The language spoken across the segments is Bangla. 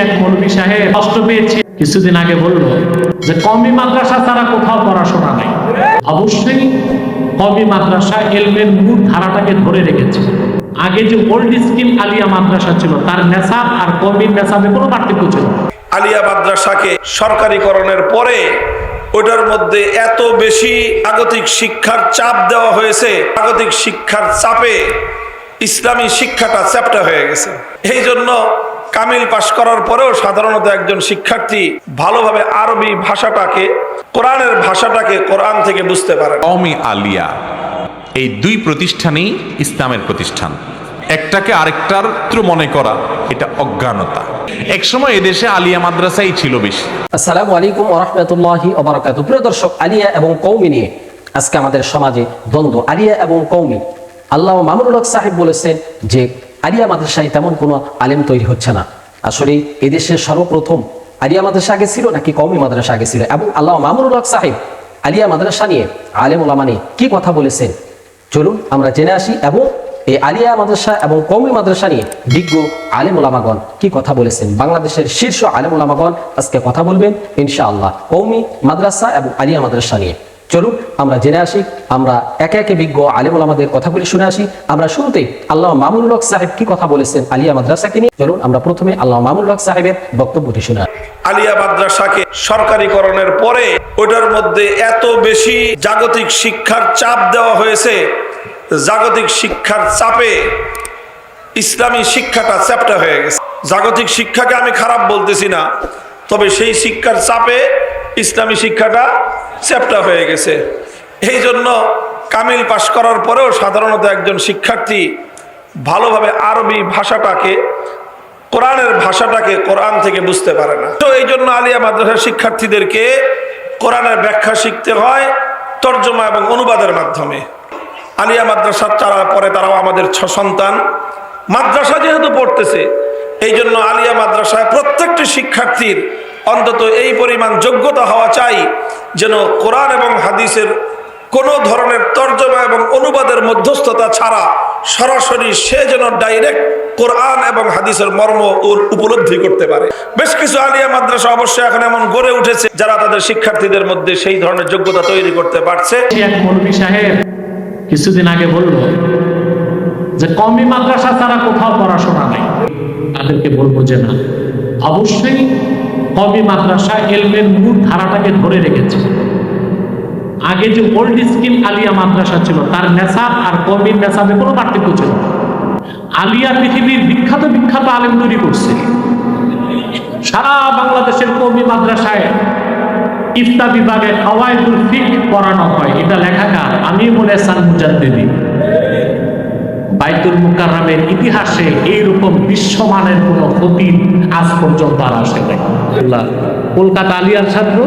এক মৌলভী সাহেব কষ্ট পেয়েছে, কিছুদিন আগে বলল যে কওমি মাদ্রাসা ছাড়া কোথাও পড়াশোনা নাই। অবশ্যই কওমি মাদ্রাসা ইলমের মূল ধারাটাকে ধরে রেখেছে। আগে যে ওল্ড স্কিম আলিয়া মাদ্রাসা ছিল, তার নেশাব আর কওমি নেশাবে কোনো পার্থক্য ছিল না। আলিয়া মাদ্রাসাকে সরকারিকরণের পরে ওটার মধ্যে এত বেশি জাগতিক শিক্ষার চাপ দেওয়া হয়েছে, জাগতিক শিক্ষার চাপে ইসলামী শিক্ষাটা চ্যাপ্টা হয়ে গেছে। এই জন্য কামিল পাশ করার পরেও সাধারণত একজন শিক্ষার্থী ভালোভাবে আরবি ভাষাটাকে, কোরআনের ভাষাটাকে কোরআন থেকে বুঝতে পারে না। কওমি আলিয়া এই দুই প্রতিষ্ঠানই ইসলামের প্রতিষ্ঠান। একটাকে আরেকটার মনে করা এটা অজ্ঞানতা। একসময় এদেশে আলিয়া মাদ্রাসাই ছিল বেশি। আসসালামু আলাইকুম ওয়া রাহমাতুল্লাহি ওয়া বারাকাতুহু। প্রিয় দর্শক, আলিয়া এবং কওমি নিয়ে আজকে আমাদের সমাজে দ্বন্দ্ব, আলিয়া এবং কওমি। আল্লামা মামুনুল হক সাহেব বলেছেন যে আলিয়া মাদ্রাসায় তেমন কোনো আলেম তৈরি হচ্ছে না। আসলে এদেশের সর্বপ্রথম আলিয়া মাদ্রাসা আগে ছিল নাকি কওমি মাদ্রাসা আগে ছিল, এবং আল্লামা মামুনুল হক সাহেব আলিয়া মাদ্রাসা নিয়ে, আলেম ওলামা নিয়ে কি কথা বলেছেন, চলুন আমরা জেনে আসি। এবং এই আলিয়া মাদ্রাসা এবং কওমি মাদ্রাসা নিয়ে বিজ্ঞ আলেম ওলামাগণ কি কথা বলেছেন, বাংলাদেশের শীর্ষ আলেম ওলামাগণ আজকে কথা বলবেন ইনশাআল্লাহ কওমি মাদ্রাসা এবং আলিয়া মাদ্রাসা নিয়ে। চলুন আমরা জেনে আসি, আমরা একে একে বিজ্ঞ আলেম ওলামাদের কথাগুলি শুনে আসি। আমরা শুরুতেই আল্লামা মামুনুল হক সাহেব কি কথা বলেছেন আলিয়া মাদ্রাসাকে নিয়ে, চলুন আমরা প্রথমে আল্লামা মামুনুল হক সাহেবের বক্তব্যটি শুনে আসি। আলিয়া মাদ্রাসাকে সরকারিকরণের পরে ওটার মধ্যে এত বেশি জাগতিক শিক্ষার চাপ দেওয়া হয়েছে, জাগতিক শিক্ষার চাপে ইসলামী শিক্ষাটা চ্যাপ্টা হয়ে গেছে। জাগতিক শিক্ষাকে আমি খারাপ বলতেছি না, তবে সেই শিক্ষার চাপে ইসলামী শিক্ষাটা চ্যাপ্টা হয়ে গেছে। এই জন্য কামিল পাশ করার পরেও সাধারণত একজন শিক্ষার্থী ভালোভাবে আরবি ভাষাটাকে, কোরআনের ভাষাটাকে কোরআন থেকে বুঝতে পারে না। তো এই জন্য আলিয়া মাদ্রাসার শিক্ষার্থীদেরকে কোরআনের ব্যাখ্যা শিখতে হয় তর্জমা এবং অনুবাদের মাধ্যমে। আলিয়া মাদ্রাসা চালার পরে তারাও আমাদের সন্তান, মাদ্রাসা যেহেতু পড়তেছে, এই জন্য আলিয়া মাদ্রাসায় প্রত্যেকটি শিক্ষার্থীর অন্তত এই পরিমাণ যোগ্যতা হওয়া চাই যেন কোরআন এবং হাদিসের কোনো ধরনের তর্জমা এবং অনুবাদের মধ্যস্থতা ছাড়া সরাসরি সে যেন ডাইরেক্ট কোরআন এবং হাদিসের মর্ম উপলব্ধি করতে পারে। বেশ কিছু আলিয়া মাদ্রাসা অবশ্যই এখন এমন গড়ে উঠেছে যারা তাদের শিক্ষার্থীদের মধ্যে সেই ধরনের যোগ্যতা তৈরি করতে পারছে। এক মৌলভী সাহেব কিছুদিন আগে বলল যে কওমি মাদ্রাসা ছাড়া কোথাও পড়াশোনা নাই। তাদেরকে বলবো যে না, অবশ্যই কওমি মাদ্রাসা ইলমের মূল ধারাটাকে ধরে রেখেছে। আগে যে ওল্ড স্কিম আলিয়া মাদ্রাসা ছিল, তার নেশাব আর কওমি নেশাবে কোনো পার্থক্য ছিল না। আলিয়া পৃথিবীর বিখ্যাত বিখ্যাত আলেম তৈরি করছে। সারা বাংলাদেশের কওমি মাদ্রাসায় ইফতা বিভাগে কাওয়াইদুল ফিকহ পড়ানো হয়। এটা লেখাকার আমি বলে সান মুজাদ্দিদি। বাইতুল মুকাররমের ইতিহাসে এইরকম বিশ্বমানের কোনো খতিব আজ পর্যন্ত আর আসে নাই। কলকাতা আলিয়ার ছাত্র,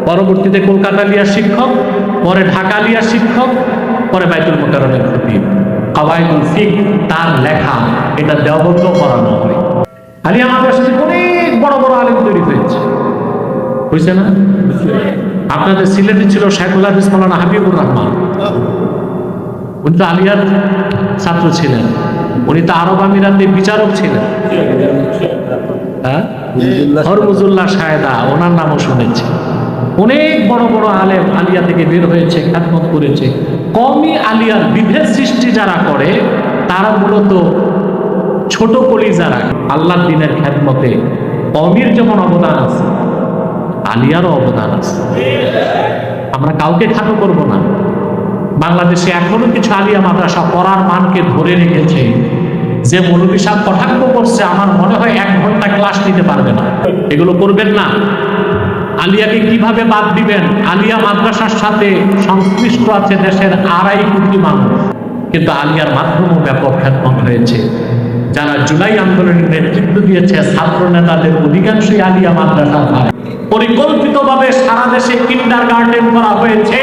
পরবর্তীতে কলকাতা আলিয়ার শিক্ষক, পরে ঢাকা আলিয়ার শিক্ষক, পরে বাইতুল মুকাররমের খতিব। কাওয়াইদুল ফিকহ তার লেখা, এটা দেওবন্দ পড়ানো হয়। আলিয়া মাদ্রাসাতে অনেক বড় বড় আলেম তৈরি হয়েছে, বুঝছে না? আপনাদের সিলেটে ছিল শাইখুল হাদিস মাওলানা হাবিবুর রহমান, উনি তো আলিয়ার ছাত্র ছিলেন। উনি তো আরব আমিরাতে বিচারক ছিলেন। হরমুজুল্লাহ সায়েদা, ওনার নামও শুনেছি। অনেক বড় বড় আলেম আলিয়া থেকে বের হয়েছে, খ্যাতমত করেছে। কওমি আলিয়ার বিভেদ সৃষ্টি যারা করে তারা মূলত ছোট কলি যারা আল্লাহর দ্বীনের খ্যাতমতে কওমির যেমন অবদান আছে, আলিয়ারও অবদান আছে। আমরা কাউকে খাটো করব না। বাংলাদেশে এখনো কিছু আলিয়া মাদ্রাসা পড়ার মানকে ধরে রেখেছে। যে মৌলভী সাহেব কটাক্ষ করছে, আমার মনে হয় 1 ঘন্টা ক্লাস নিতে পারবে না। এগুলো করবেন না। আলিয়াকে কিভাবে বাদ দিবেন? আলিয়া মাদ্রাসার সাথে সংশ্লিষ্ট আছে দেশের 2.5 কোটি মানুষ, কিন্তু আলিয়ার মাধ্যমেও ব্যাপক খ্যাতমত হয়েছে। যারা জুলাই আন্দোলনের নেতৃত্ব দিয়েছে, ছাত্র নেতাদের অধিকাংশই আলিয়া মাদ্রাসার ভাই। পরিকল্পিতভাবে সারা দেশে কিন্ডারগার্টেন করা হয়েছে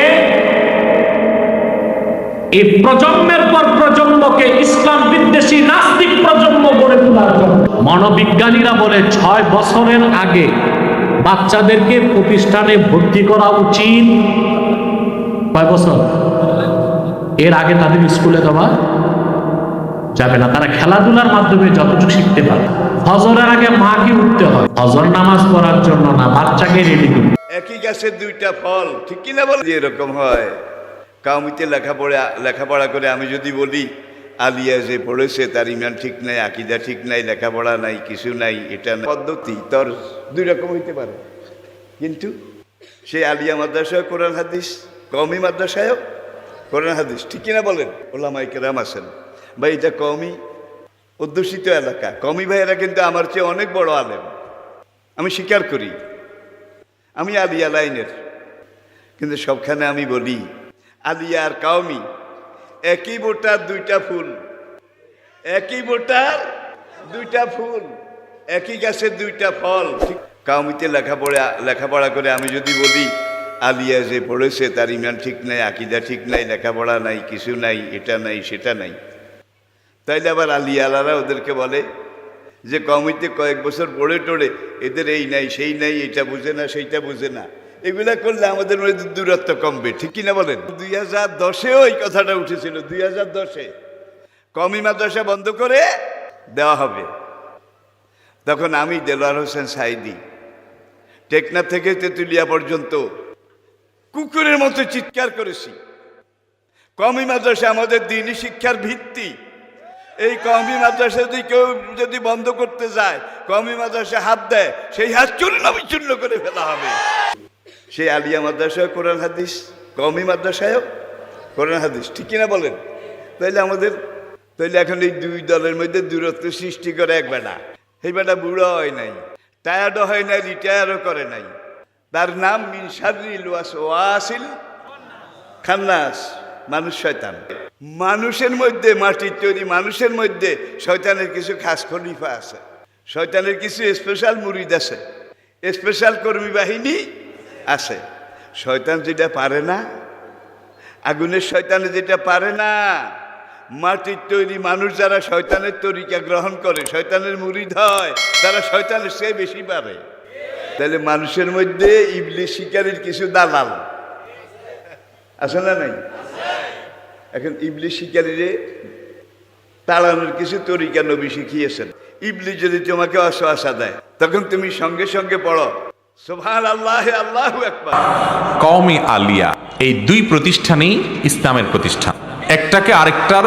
এই প্রজন্মের পর প্রজন্মকে ইসলাম বিদ্বেষী নাস্তিক প্রজন্ম গড়ে তোলার জন্য। মনোবিজ্ঞানীরা বলে 6 বছরের আগে বাচ্চাদেরকে প্রতিষ্ঠানে ভর্তি করা উচিত। কয় বছর? এর আগে তাদের স্কুলে দেওয়া যাবে না। তারা খেলাধুলার মাধ্যমে যতটুকু শিখতে পারে। ফজরের আগে মাকে উঠতে হয়, ফজর নামাজ পড়ার জন্য না, বাচ্চাকে রেডি করতে। একই গাছের দুইটা ফল, ঠিক কিনা বল? এরকম হয় কাউমিতে লেখাপড়া করে আমি যদি বলি আলিয়া যে পড়েছে তার ইমান ঠিক নাই, আকিদা ঠিক নাই, লেখাপড়া নাই, কিছু নাই, এটা না। পদ্ধতি তোর দুই রকম হইতে পারে, কিন্তু সেই আলিয়া মাদ্রাসায় কোরআন হাদিস, কওমি মাদ্রাসায়ও কোরআন হাদিস, ঠিক কিনা বলেন? ওলামায়ে কেরাম আছেন ভাই, এটা কওমি অধ্যুষিত এলাকা, কওমি ভাইয়েরা কিন্তু আমার চেয়ে অনেক বড় আলেম, আমি স্বীকার করি, আমি আলিয়া লাইনের। কিন্তু সবখানে আমি বলি আলিয়া আর কওমি একই বোটার দুইটা ফুল, একই বোটার দুইটা ফুল, একই গাছের দুইটা ফল। ঠিক কওমিতে লেখাপড়া করে আমি যদি বলি আলিয়া যে পড়েছে তার ইমান ঠিক নাই, আকিদা ঠিক নাই, লেখাপড়া নাই, কিছু নাই, এটা নাই, সেটা নাই, তাইলে আবার আলিয়ালারা ওদেরকে বলে যে কওমিতে কয়েক বছর পড়ে টড়ে এদের এই নাই, সেই নাই, এটা বুঝে না, সেইটা বুঝে না। এগুলা করলে আমাদের মধ্যে দূরত্ব কমবে, ঠিক কিনা বলেন? 2010-এও এই কথাটা উঠেছিল, 2010-এ কওমি মাদ্রাসা বন্ধ করে দেওয়া হবে। তখন আমি দেলোয়ার হোসেন সাইদি টেকনাফ থেকে তেঁতুলিয়া পর্যন্ত কুকুরের মতো চিৎকার করেছি, কওমি মাদ্রাসা আমাদের দ্বীনি শিক্ষার ভিত্তি। এই কওমি মাদ্রাসা যদি কেউ যদি বন্ধ করতে যায়, কওমি মাদ্রাসা হাত দেয়, সেই হাত চূর্ণ বিচূর্ণ করে ফেলা হবে। সেই আলিয়া মাদ্রাসায় কোরআন হাদিস, কওমি মাদ্রাসায়ও কোরআন হাদিস, ঠিক কিনা বলেন? তাইলে এখন এই দুই দলের মধ্যে দূরত্ব সৃষ্টি করে এক বেটা, এই বেটা বুড়ো হয় নাই, টায়ার্ডও হয় নাই, রিটায়ারও করে নাই, তার নাম মিন শাররিল ওয়াসওয়াসিল খান্নাস, মানুষ শয়তান। মানুষের মধ্যে, মাটির তৈরি মানুষের মধ্যে শয়তানের কিছু খাস খলিফা আছে, শয়তানের কিছু স্পেশাল মুরিদ আছে, স্পেশাল কর্মী বাহিনী আছে। শয়তান যেটা পারে না, আগুনের শয়তানে যেটা পারে না, মাটির তৈরি মানুষ যারা শয়তানের তরিকা গ্রহণ করে, শয়তানের মুরিদ হয়, তারা শয়তানের চেয়ে বেশি পারে। তাহলে মানুষের মধ্যে ইবলিস শিকারীর কিছু দালাল আছে না নাই? এখন ইবলিস শিকারীরে তাড়ানোর কিছু তরিকা নবী শিখিয়েছেন। ইবলিস যদি তোমাকে অসহাসা দেয়, তখন তুমি সঙ্গে সঙ্গে পড়ো সুবহানাল্লাহ, আল্লাহু আকবার। কওমি আলিয়া, এই দুই প্রতিষ্ঠানই ইসলামের প্রতিষ্ঠান। একটাকে আরেকটার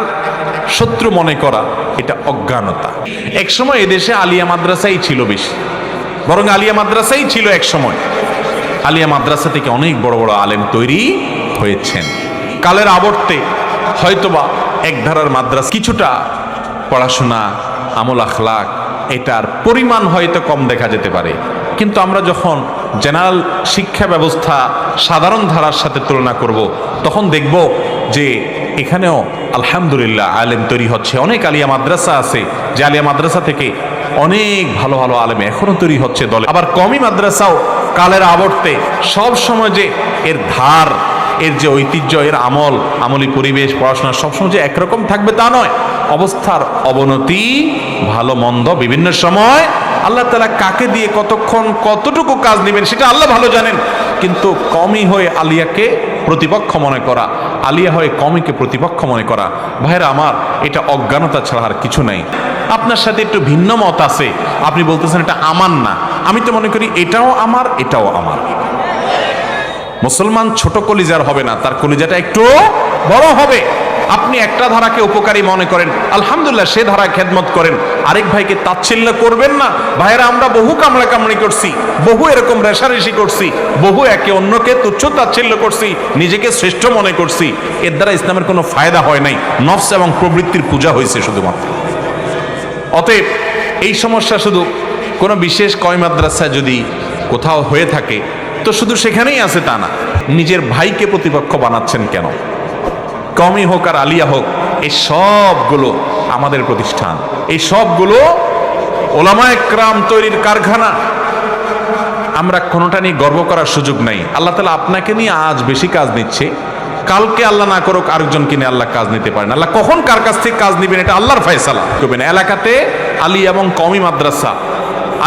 শত্রু মনে করা এটা অজ্ঞানতা। একসময় এদেশে আলিয়া মাদ্রাসাই ছিল বেশি, বরং আলিয়া মাদ্রাসাই ছিল এক সময়। আলিয়া মাদ্রাসা থেকে অনেক বড় বড় আলেম তৈরি হয়েছেন। কালের আবর্তে হয়তোবা এক ধারার মাদ্রাসা কিছুটা পড়াশোনা, আমল আখলাক, এটার পরিমাণ হয়তো কম দেখা যেতে পারে, কিন্তু আমরা যখন জেনারেল শিক্ষা ব্যবস্থা সাধারণ ধারার সাথে তুলনা করব, তখন দেখব যে এখানেও আলহামদুলিল্লাহ আলেম তৈরি হচ্ছে। অনেক আলিয়া মাদ্রাসা আছে যে আলিয়া মাদ্রাসা থেকে অনেক ভালো ভালো আলেম এখনো তৈরি হচ্ছে দলে। আবার কওমি মাদ্রাসাও কালের আবর্তে সব সময় যে এর ধার, এর যে ঐতিহ্য, এর আমলি পরিবেশ, পড়াশোনা সবসময় যে একরকম থাকবে তা নয়। অবস্থার অবনতি, ভালো মন্দ বিভিন্ন সময় আল্লাহ তাআলা কাকে দিয়ে কতক্ষণ কতটুকু কাজ নেবেন সেটা আল্লাহ ভালো জানেন। কিন্তু কওমি হয়ে আলিয়াকে প্রতিপক্ষ মনে করা, আলিয়া হয়ে কওমিকে প্রতিপক্ষ মনে করা, ভাইরা আমার, এটা অজ্ঞানতা ছাড়া আর কিছু নাই। আপনার সাথে একটু ভিন্ন মত আছে, আপনি বলতেছেন এটা আমার না, আমি তো মনে করি এটাও আমার, এটাও আমার। মুসলমান ছোট কলিজার হবে না, তার কলিজাটা একটু বড় হবে। আপনি একটা ধারাকে উপকারী মনে করেন, আলহামদুলিল্লাহ সে ধারায় খেদমত করেন, আরেক ভাইকে তাচ্ছিল্য করবেন না। ভাইয়েরা, আমরা বহু কামড়াকামড়ি করছি, বহু এরকম রেশারেশি করছি, বহু একে অন্যকে তুচ্ছ তাচ্ছিল্য করছি, নিজেকে শ্রেষ্ঠ মনে করছি। এর দ্বারা ইসলামের কোনো ফায়দা হয় নাই, নফস এবং প্রবৃত্তির পূজা হয়েছে শুধুমাত্র। অতএব এই সমস্যা শুধু কোনো বিশেষ কওমি মাদ্রাসায় যদি কোথাও হয়ে থাকে তো শুধু সেখানেই আছে তা না। নিজের ভাইকে প্রতিপক্ষ বানাচ্ছেন কেন? কওমি হোক আর আলিয়া হোক, এই সবগুলো আমাদের প্রতিষ্ঠান, এই সবগুলো ওলামায়ে কেরাম তৈরির কারখানা। আমরা কোনোটা নিয়ে গর্ব করার সুযোগ নাই। আল্লাহ তাআলা আপনাকে নিয়ে আজ বেশি কাজ নিচ্ছে, কালকে আল্লাহ না করুক আরেকজনকে নিয়ে আল্লাহ কাজ নিতে পারেন। আল্লাহ কখন কার কাছ থেকে কাজ নেবেন এটা আল্লাহর ফয়সালা করবেন। এলাকাতে আলিয়া এবং কওমি মাদ্রাসা,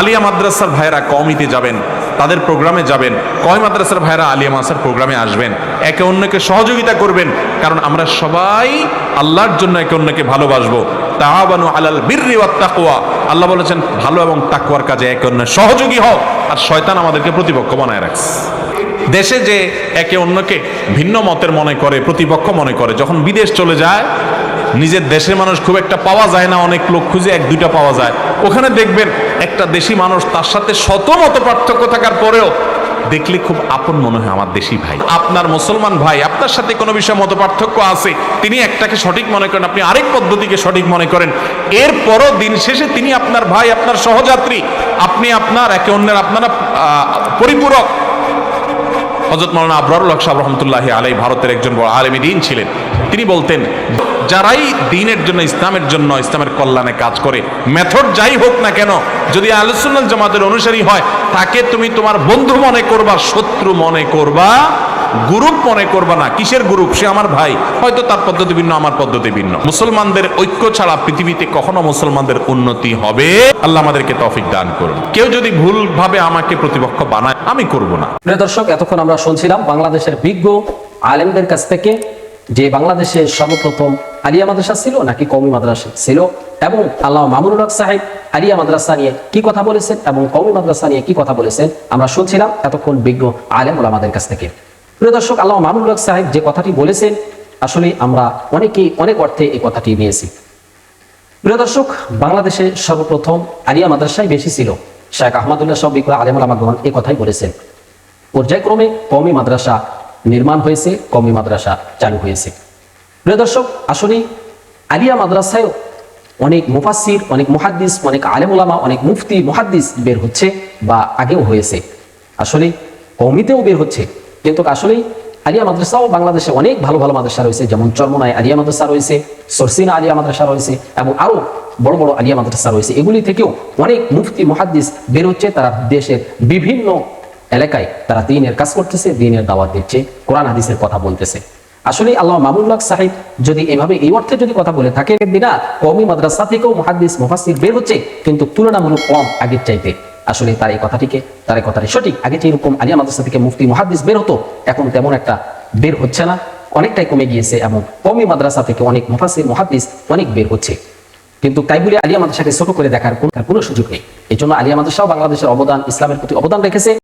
আলিয়া মাদ্রাসার ভাইয়েরা কওমিতে যাবেন, তাদের প্রোগ্রামে যাবেন, কওমি মাদ্রাসার ভাইয়েরা আলিয়া মাদ্রাসার প্রোগ্রামে আসবেন, একে অন্যকে সহযোগিতা করবেন, কারণ আমরা সবাই আল্লাহর জন্য একে অন্যকে ভালোবাসবো। তাআওয়ানু আলাল বিররি ওয়াত তাকওয়া, আল্লাহ বলেছেন ভালো এবং তাকওয়ার কাজে একে অন্যের সহযোগী হও, আর শয়তান আমাদেরকে প্রতিপক্ষ বানায় রাখছে। দেশে যে একে অন্যকে ভিন্ন মতের মনে করে, প্রতিপক্ষ মনে করে, যখন বিদেশ চলে যায় নিজের দেশের মানুষ খুব একটা পাওয়া যায় না, অনেক লোক খুঁজে এক দুইটা পাওয়া যায়, ওখানে দেখবেন একটা দেশি মানুষ তার সাথে শত মত পার্থক্য থাকার পরেও দেখলে খুব আপন মনে হয়, আমার দেশি ভাই। আপনার মুসলমান ভাই আপনার সাথে কোনো বিষয়ে মত পার্থক্য আছে, তিনি একটাকে সঠিক মনে করেন, আপনি আরেক পদ্ধতিকে সঠিক মনে করেন, এরপরও দিন শেষে তিনি আপনার ভাই, আপনার সহযাত্রী, আপনি আপনার একে অন্যের আপনারা পরিপূরক। হযরত মাওলানা আবরারুল হক সাহেব রহমতুল্লাহি আলাইহি ভারতের একজন বড় আলেম দ্বীন ছিলেন। তিনি বলতেন, যারাই দ্বীনের জন্য, ইসলামের জন্য, ইসলামের কল্যাণে কাজ করে, মেথড যাই হোক না কেন, যদি আহলুস সুন্নাত জামাতের অনুসারী হয়, তাকে তুমি তোমার বন্ধু মনে করবা, শত্রু মনে করবা, গ্রুপ মনে করবা না। কিসের গ্রুপ? সে আমার ভাই, হয়তো তার পদ্ধতি ভিন্ন, আমার পদ্ধতি ভিন্ন। মুসলমানদের ঐক্য ছাড়া পৃথিবীতে কখনো মুসলমানদের উন্নতি হবে? আল্লাহ আমাদেরকে তৌফিক দান করুন। কেউ যদি ভুলভাবে আমাকে প্রতিপক্ষ বানায়, আমি করব না। প্রিয় দর্শক, এতক্ষণ আমরা শুনছিলাম বাংলাদেশের বিজ্ঞ আলেমদের কাছ থেকে যে বাংলাদেশে সর্বপ্রথম আলিয়া মাদ্রাসা ছিল নাকি কওমি মাদ্রাসা ছিল, এবং আল্লামা মামুনুল হক সাহেব আলিয়া মাদ্রাসা নিয়ে কি কথা বলেছেন এবং কওমি মাদ্রাসা নিয়ে কি কথা বলেছেন, আমরা শুনছিলাম এতক্ষণ বিজ্ঞ আলেম ওলামাদের কাছ থেকে। প্রিয় দর্শক, আল্লামা মামুনুল হক সাহেব যে কথাটি বলেছেন, আসলে আমরা অনেকেই অনেক অর্থে এই কথাটি নিয়েছি। প্রিয় দর্শক, বাংলাদেশে সর্বপ্রথম আলিয়া মাদ্রাসাই বেশি ছিল। শেখ আহমদুল্লাহ সহ বিজ্ঞ আলেম ওলামাগণ এই কথাই বলেছেন। পর্যায়ক্রমে কওমি মাদ্রাসা নির্মাণ হয়েছে, কওমি মাদ্রাসা চালু হয়েছে। প্রিয় দর্শক, আসলে আলিয়া মাদ্রাসায় অনেক মুফাসসির, অনেক মুহাদ্দিস, অনেক আলেম ওলামা, অনেক মুফতি মুহাদ্দিস বের হচ্ছে, বা আগেও হয়েছে। আসলে কওমিতেও বের হচ্ছে, কিন্তু আসলেই আলিয়া মাদ্রাসাও বাংলাদেশে অনেক ভালো ভালো মাদ্রাসা রয়েছে, যেমন চরমনায় আলিয়া মাদ্রাসা রয়েছে, সরসিনা আলিয়া মাদ্রাসা রয়েছে, এবং আরো বড় বড় আলিয়া মাদ্রাসা রয়েছে। এগুলি থেকেও অনেক মুফতি মুহাদ্দিস বের হচ্ছে। তারা দেশের বিভিন্ন এলাকায় তারা দ্বীনের কাজ করতেছে, দ্বীনের দাওয়াত দিচ্ছে, কোরআন হাদিসের কথা বলতেছে। আসলে আল্লামা মামুনুল হক সাহেব যদি এভাবে এই অর্থে যদি কথা বলে থাকে, দিনা কওমি মাদ্রাসা থেকেও মুহাদ্দিস মুফাসসির বের হচ্ছে, কিন্তু তুলনামূলক কম আগের চাইতে। আসলে তার এই কথাটি সঠিক। আগে যেরকম আলিয়া মাদ্রাসা থেকে মুফতি মুহাদ্দিস বের হতো, এখন তেমন একটা বের হচ্ছে না, অনেকটাই কমে গিয়েছে, এবং কওমি মাদ্রাসা থেকে অনেক মুফাসসির মুহাদ্দিস অনেক বের হচ্ছে। কিন্তু তাই বলে আলিয়া মাদ্রাসাকে ছোট করে দেখার কোনো সুযোগ নেই। এই জন্য আলিয়া মাদ্রাসাও বাংলাদেশের অবদান, ইসলামের প্রতি অবদান রেখেছে।